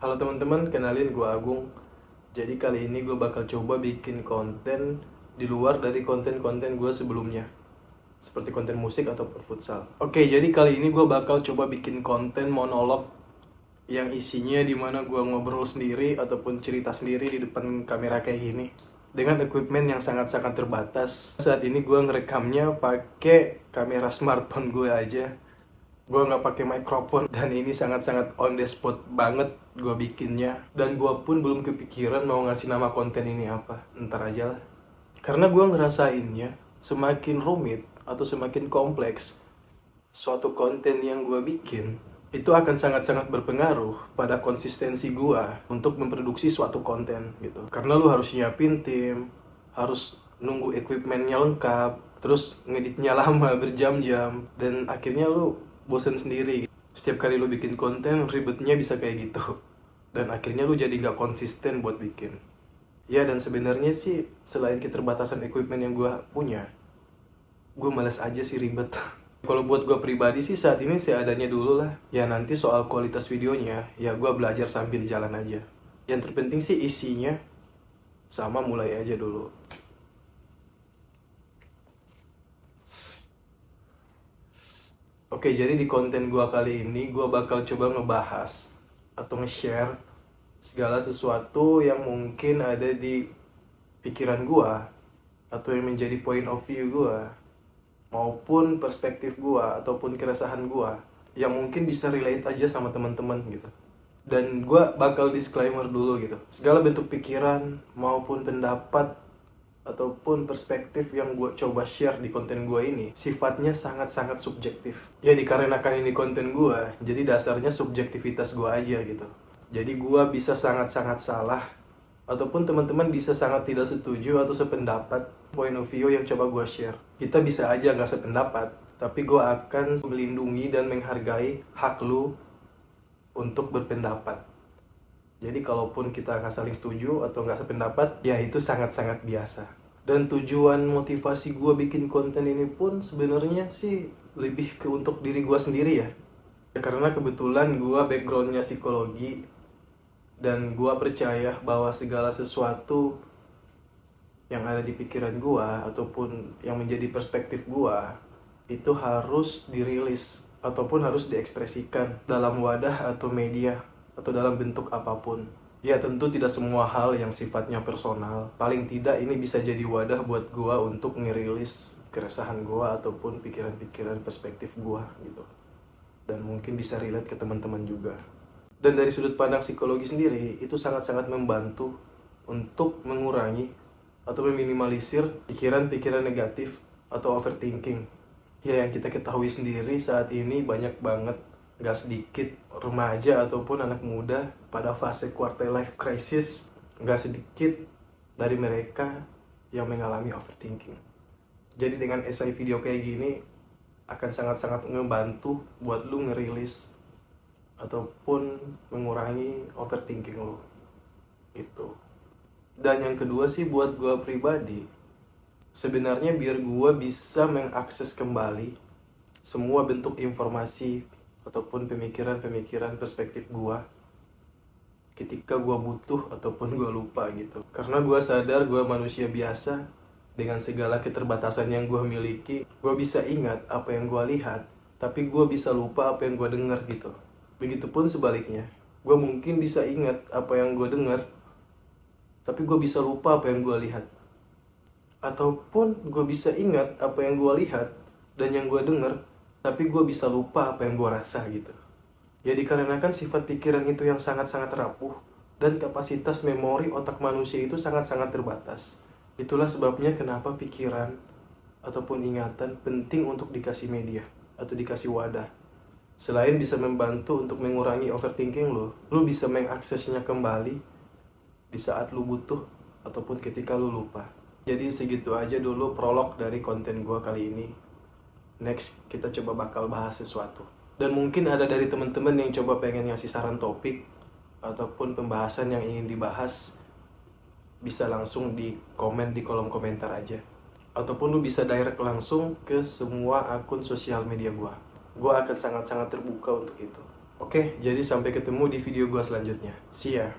Halo teman-teman, kenalin gue Agung. Jadi kali ini gue bakal coba bikin konten di luar dari konten-konten gue sebelumnya, seperti konten musik ataupun futsal. Oke, jadi kali ini gue bakal coba bikin konten monolog yang isinya dimana gue ngobrol sendiri ataupun cerita sendiri di depan kamera kayak gini, dengan equipment yang sangat-sangat terbatas. Saat ini gue ngerekamnya pakai kamera smartphone gue aja. Gue nggak pakai mikrofon, dan ini sangat-sangat on the spot banget gue bikinnya. Dan gue pun belum kepikiran mau ngasih nama konten ini apa, ntar aja lah. Karena gue ngerasainnya semakin rumit atau semakin kompleks suatu konten yang gue bikin, itu akan sangat-sangat berpengaruh pada konsistensi gue untuk memproduksi suatu konten gitu. Karena lu harus nyiapin tim, harus nunggu equipmentnya lengkap, terus ngeditnya lama berjam-jam, dan akhirnya lu bosen sendiri. Setiap kali lu bikin konten ribetnya bisa kayak gitu, dan akhirnya lu jadi nggak konsisten buat bikin. Ya, dan sebenarnya sih selain keterbatasan equipment yang gue punya, gue males aja sih ribet. Kalau buat gue pribadi sih saat ini seadanya dulu lah. Ya nanti soal kualitas videonya, ya gue belajar sambil jalan aja. Yang terpenting sih isinya, sama mulai aja dulu. Oke, jadi di konten gue kali ini, gue bakal coba ngebahas atau nge-share segala sesuatu yang mungkin ada di pikiran gue, atau yang menjadi point of view gue, maupun perspektif gua ataupun keresahan gua yang mungkin bisa relate aja sama teman-teman gitu. Dan gua bakal disclaimer dulu gitu. Segala bentuk pikiran maupun pendapat ataupun perspektif yang gua coba share di konten gua ini sifatnya sangat-sangat subjektif. Ya dikarenakan ini konten gua, jadi dasarnya subjektivitas gua aja gitu. Jadi gua bisa sangat-sangat salah, ataupun teman-teman bisa sangat tidak setuju atau sependapat point of view yang coba gue share. Kita bisa aja nggak sependapat, tapi gue akan melindungi dan menghargai hak lu untuk berpendapat. Jadi kalaupun kita nggak saling setuju atau nggak sependapat, ya itu sangat-sangat biasa. Dan tujuan motivasi gue bikin konten ini pun sebenarnya sih lebih ke untuk diri gue sendiri ya. Karena kebetulan gue backgroundnya psikologi, dan gue percaya bahwa segala sesuatu yang ada di pikiran gue ataupun yang menjadi perspektif gue itu harus dirilis ataupun harus diekspresikan dalam wadah atau media atau dalam bentuk apapun. Ya tentu tidak semua hal yang sifatnya personal, paling tidak ini bisa jadi wadah buat gue untuk ngerilis keresahan gue ataupun pikiran-pikiran perspektif gue gitu. Dan mungkin bisa relate ke teman-teman juga. Dan dari sudut pandang psikologi sendiri, itu sangat-sangat membantu untuk mengurangi atau meminimalisir pikiran-pikiran negatif atau overthinking. Ya, yang kita ketahui sendiri saat ini banyak banget, gak sedikit remaja ataupun anak muda pada fase quarter life crisis, gak sedikit dari mereka yang mengalami overthinking. Jadi dengan esai video kayak gini akan sangat-sangat ngebantu buat lu ngerilis ataupun mengurangi overthinking lo gitu. Dan yang kedua sih buat gue pribadi, sebenarnya biar gue bisa mengakses kembali semua bentuk informasi ataupun pemikiran-pemikiran perspektif gue ketika gue butuh ataupun gue lupa gitu. Karena gue sadar gue manusia biasa dengan segala keterbatasan yang gue miliki. Gue bisa ingat apa yang gue lihat, tapi gue bisa lupa apa yang gue dengar gitu. Begitupun sebaliknya, gue mungkin bisa ingat apa yang gue dengar, tapi gue bisa lupa apa yang gue lihat. Ataupun gue bisa ingat apa yang gue lihat dan yang gue dengar, tapi gue bisa lupa apa yang gue rasa gitu. Ya dikarenakan sifat pikiran itu yang sangat-sangat rapuh, dan kapasitas memori otak manusia itu sangat-sangat terbatas. Itulah sebabnya kenapa pikiran ataupun ingatan penting untuk dikasih media atau dikasih wadah. Selain bisa membantu untuk mengurangi overthinking lu bisa mengaksesnya kembali di saat lu butuh ataupun ketika lu lupa. Jadi segitu aja dulu prolog dari konten gua kali ini. Next, kita coba bakal bahas sesuatu. Dan mungkin ada dari teman-teman yang coba pengen ngasih saran topik ataupun pembahasan yang ingin dibahas, bisa langsung di komen di kolom komentar aja. Ataupun lu bisa direct langsung ke semua akun sosial media gua. Gue akan sangat-sangat terbuka untuk itu. Oke, jadi sampai ketemu di video gua selanjutnya. See ya.